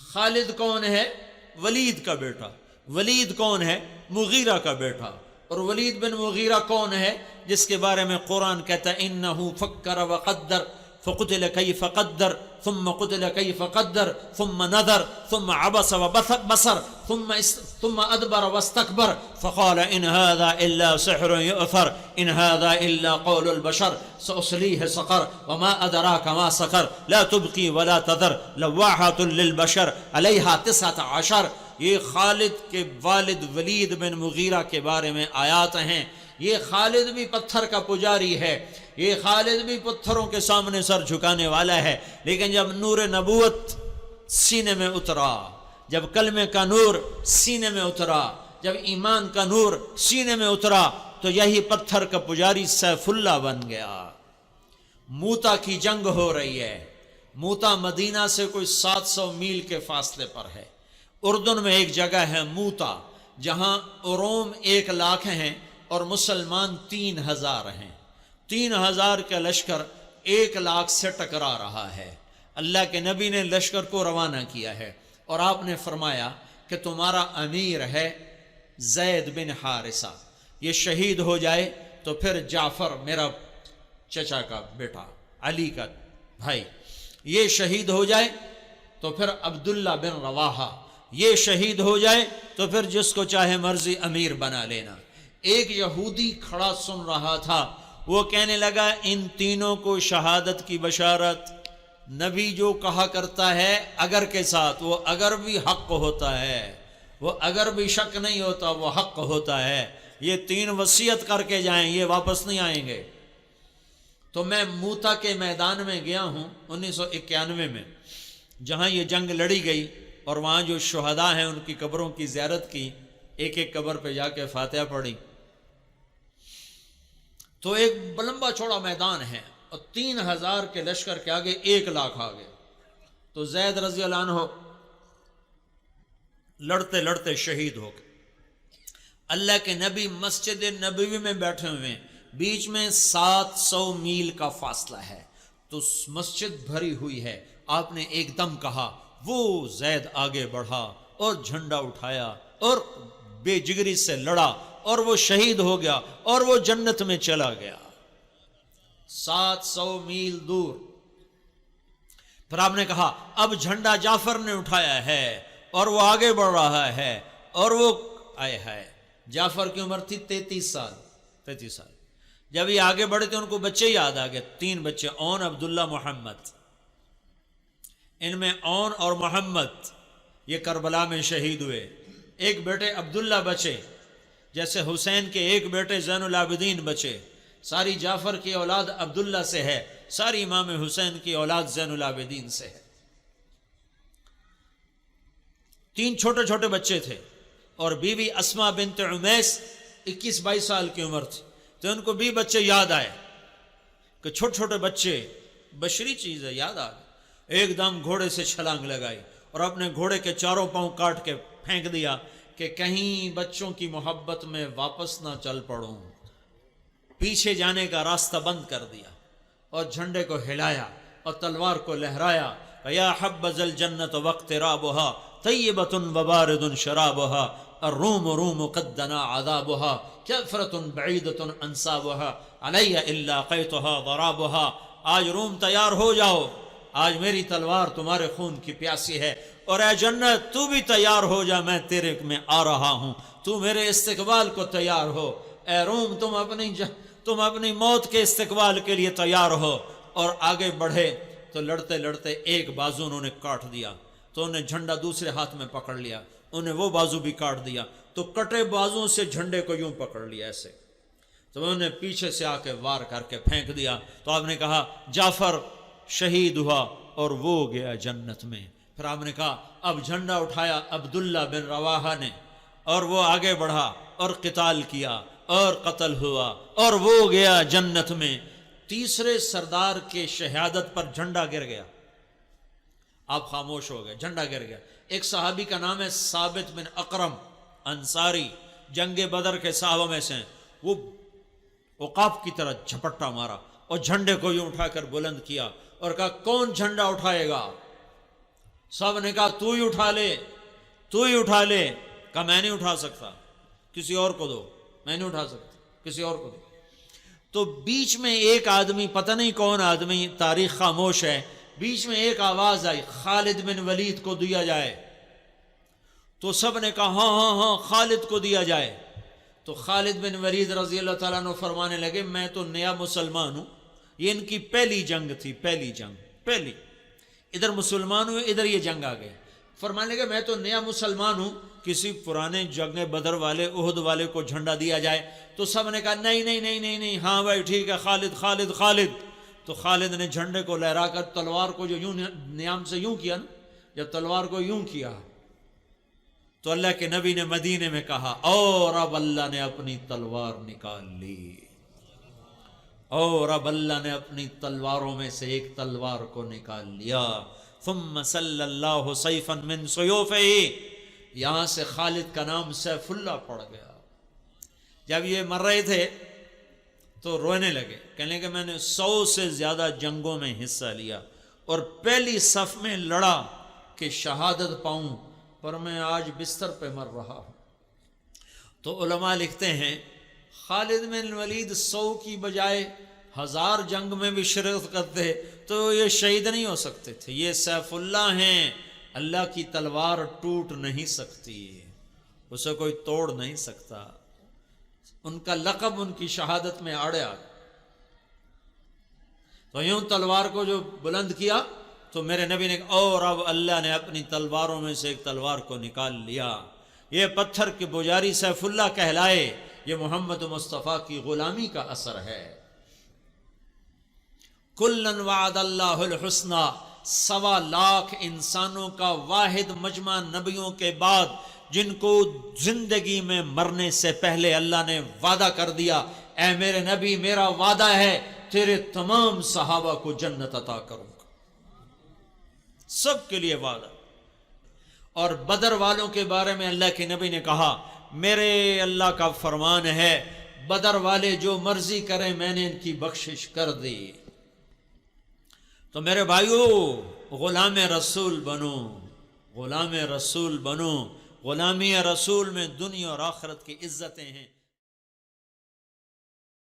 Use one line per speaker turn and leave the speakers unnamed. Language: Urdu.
خالد کون ہے؟ ولید کا بیٹا. ولید کون ہے؟ مغیرہ کا بیٹا. اور ولید بن مغیرہ کون ہے جس کے بارے میں قرآن کہتا ہے انہو فکر وقدر فقتل کیف قدر ثم قتل کیف قدر ثم نظر ثم عبس وبصر ثم ادبر واستكبر فقال ان هذا الا سحر يؤثر ان هذا الا قول البشر سأصليه سقر وما ادراك ما سقر لا تبقي ولا تذر لواحة للبشر عليها 19. یہ خالد کے والد ولید بن مغیرہ کے بارے میں آیات ہیں. یہ خالد بھی پتھر کا پجاری ہے, یہ خالد بھی پتھروں کے سامنے سر جھکانے والا ہے, لیکن جب نور نبوت سینے میں اترا, جب کلمے کا نور سینے میں اترا, جب ایمان کا نور سینے میں اترا, تو یہی پتھر کا پجاری سیف اللہ بن گیا. موتا کی جنگ ہو رہی ہے. موتا مدینہ سے کوئی 700 میل کے فاصلے پر ہے. اردن میں ایک جگہ ہے موتا, جہاں روم 1 لاکھ ہیں اور مسلمان 3000 ہیں. 3000 کا لشکر 1 لاکھ سے ٹکرا رہا ہے. اللہ کے نبی نے لشکر کو روانہ کیا ہے اور آپ نے فرمایا کہ تمہارا امیر ہے زید بن حارثہ, یہ شہید ہو جائے تو پھر جعفر میرا چچا کا بیٹا علی کا بھائی یہ شہید ہو جائے تو پھر عبداللہ بن رواحہ یہ شہید ہو جائے تو پھر جس کو چاہے مرضی امیر بنا لینا. ایک یہودی کھڑا سن رہا تھا, وہ کہنے لگا ان تینوں کو شہادت کی بشارت. نبی جو کہا کرتا ہے اگر کے ساتھ, وہ اگر بھی حق ہوتا ہے, وہ اگر بھی شک نہیں ہوتا, وہ حق ہوتا ہے. یہ 3 وصیت کر کے جائیں, یہ واپس نہیں آئیں گے. تو میں موتا کے میدان میں گیا ہوں 1991 میں, جہاں یہ جنگ لڑی گئی, اور وہاں جو شہداء ہیں ان کی قبروں کی زیارت کی, ایک ایک قبر پہ جا کے فاتحہ پڑھی. تو ایک لمبا چوڑا میدان ہے اور 3000 کے لشکر کے آگے 1 لاکھ آگے. تو زید رضی اللہ عنہ لڑتے لڑتے شہید ہو گئے. اللہ کے نبی مسجد نبوی میں بیٹھے ہوئے ہیں, بیچ میں 700 میل کا فاصلہ ہے, تو مسجد بھری ہوئی ہے. آپ نے ایک دم کہا, وہ زید آگے بڑھا اور جھنڈا اٹھایا اور بے جگری سے لڑا اور وہ شہید ہو گیا اور وہ جنت میں چلا گیا 700 میل دور. پھر آپ نے کہا اب جھنڈا جعفر نے اٹھایا ہے اور وہ آگے بڑھ رہا ہے, اور وہ آئے ہے. جعفر کی عمر تھی 33 سال. جب یہ آگے بڑھے تو ان کو بچے یاد آ گئے, 3 بچے, اون, عبداللہ, محمد. ان میں اون اور محمد یہ کربلا میں شہید ہوئے. ایک بیٹے عبداللہ بچے, جیسے حسین کے ایک بیٹے زین العابدین بچے. ساری جعفر کی اولاد عبداللہ سے ہے, ساری امام حسین کی اولاد زین العابدین سے ہے. 3 چھوٹے چھوٹے بچے تھے, اور بیوی اسما بنت عمیس 21-22 سال کی عمر تھی. تو ان کو بھی بچے یاد آئے کہ چھوٹے چھوٹے بچے بشری چیز ہے, یاد آ گئے. ایک دم گھوڑے سے چھلانگ لگائی اور اپنے گھوڑے کے 4 پاؤں کاٹ کے پھینک دیا کہ کہیں بچوں کی محبت میں واپس نہ چل پڑوں. پیچھے جانے کا راستہ بند کر دیا اور جھنڈے کو ہلایا اور تلوار کو لہرایا. یا حبذ الجنت واقترابها طیبۃ وبارد شرابها الروم روم قد دنا عذابها کفرۃ بعیدۃ انصابها علی الا قیتها ضرابها. آج روم تیار ہو جاؤ, آج میری تلوار تمہارے خون کی پیاسی ہے, اور اے جنت تو بھی تیار ہو جا, میں تیرے میں آ رہا ہوں, تو میرے استقبال کو تیار ہو. اے روم تم اپنی موت کے استقبال کے لیے تیار ہو. اور آگے بڑھے تو لڑتے لڑتے ایک بازو انہوں نے کاٹ دیا, تو انہیں جھنڈا دوسرے ہاتھ میں پکڑ لیا, انہیں وہ بازو بھی کاٹ دیا, تو کٹے بازوں سے جھنڈے کو یوں پکڑ لیا ایسے. تو انہوں نے پیچھے سے آ کے وار کر کے پھینک دیا. تو آپ نے کہا جعفر شہید ہوا اور وہ گیا جنت میں. پھر آپ نے کہا اب جھنڈا اٹھایا عبداللہ بن رواحہ نے, اور وہ آگے بڑھا اور قتال کیا اور قتل ہوا اور وہ گیا جنت میں. تیسرے سردار کے شہادت پر جھنڈا گر گیا, آپ خاموش ہو گئے, جھنڈا گر گیا. ایک صحابی کا نام ہے ثابت بن اقرم انصاری, جنگ بدر کے صحابہ میں سے. وہ عقاب کی طرح جھپٹا مارا اور جھنڈے کو یوں اٹھا کر بلند کیا اور کہا کون جھنڈا اٹھائے گا. سب نے کہا تو ہی اٹھا لے، تو ہی اٹھا لے۔ کہا میں نہیں اٹھا سکتا، کسی اور کو دو، میں نہیں اٹھا سکتا، کسی اور کو دو۔ تو بیچ میں ایک آدمی، پتہ نہیں کون آدمی، تاریخ خاموش ہے، بیچ میں ایک آواز آئی خالد بن ولید کو دیا جائے۔ تو سب نے کہا ہاں ہاں ہاں خالد کو دیا جائے۔ تو خالد بن ولید رضی اللہ تعالیٰ عنہ فرمانے لگے میں تو نیا مسلمان ہوں، یہ ان کی پہلی جنگ تھی، پہلی جنگ، پہلی، ادھر مسلمان ہوئے، ادھر یہ جنگ آ گئے۔ فرمانے لگے میں تو نیا مسلمان ہوں، کسی پرانے جنگ بدر والے، احد والے کو جھنڈا دیا جائے۔ تو سب نے کہا نہیں نہیں نہیں نہیں نہیں، ہاں بھائی ٹھیک ہے، خالد خالد خالد۔ تو خالد نے جھنڈے کو لہرا کر تلوار کو جو یوں نیام سے یوں کیا نا، جب تلوار کو یوں کیا تو اللہ کے نبی نے مدینے میں کہا اور اب اللہ نے اپنی تلوار نکال لی، اور اب اللہ نے اپنی تلواروں میں سے ایک تلوار کو نکال لیا۔ ثم صلی اللہ سیفا من سیوفہ، یہاں سے خالد کا نام سیف اللہ پڑ گیا۔ جب یہ مر رہے تھے تو رونے لگے، کہنے لگے میں نے 100 سے زیادہ جنگوں میں حصہ لیا اور پہلی صف میں لڑا کہ شہادت پاؤں، پر میں آج بستر پہ مر رہا ہوں۔ تو علماء لکھتے ہیں خالد بن ولید 100 کی بجائے 1000 جنگ میں بھی شرکت کرتے تو یہ شہید نہیں ہو سکتے تھے۔ یہ سیف اللہ ہیں، اللہ کی تلوار ٹوٹ نہیں سکتی، اسے کوئی توڑ نہیں سکتا، ان کا لقب ان کی شہادت میں آڑیا۔ تو یوں تلوار کو جو بلند کیا تو میرے نبی نے کہا اور اب اللہ نے اپنی تلواروں میں سے ایک تلوار کو نکال لیا۔ یہ پتھر کے پجاری سیف اللہ کہلائے، یہ محمد مصطفیٰ کی غلامی کا اثر ہے۔ کلن وعد اللہ الحسنی، 1.25 لاکھ انسانوں کا واحد مجمع نبیوں کے بعد جن کو زندگی میں مرنے سے پہلے اللہ نے وعدہ کر دیا اے میرے نبی میرا وعدہ ہے تیرے تمام صحابہ کو جنت عطا کروں گا، سب کے لیے وعدہ۔ اور بدر والوں کے بارے میں اللہ کے نبی نے کہا میرے اللہ کا فرمان ہے بدر والے جو مرضی کریں میں نے ان کی بخشش کر دی۔ تو میرے بھائیو غلام رسول بنو، غلام رسول بنو، غلامی رسول میں دنیا اور آخرت کی عزتیں ہیں۔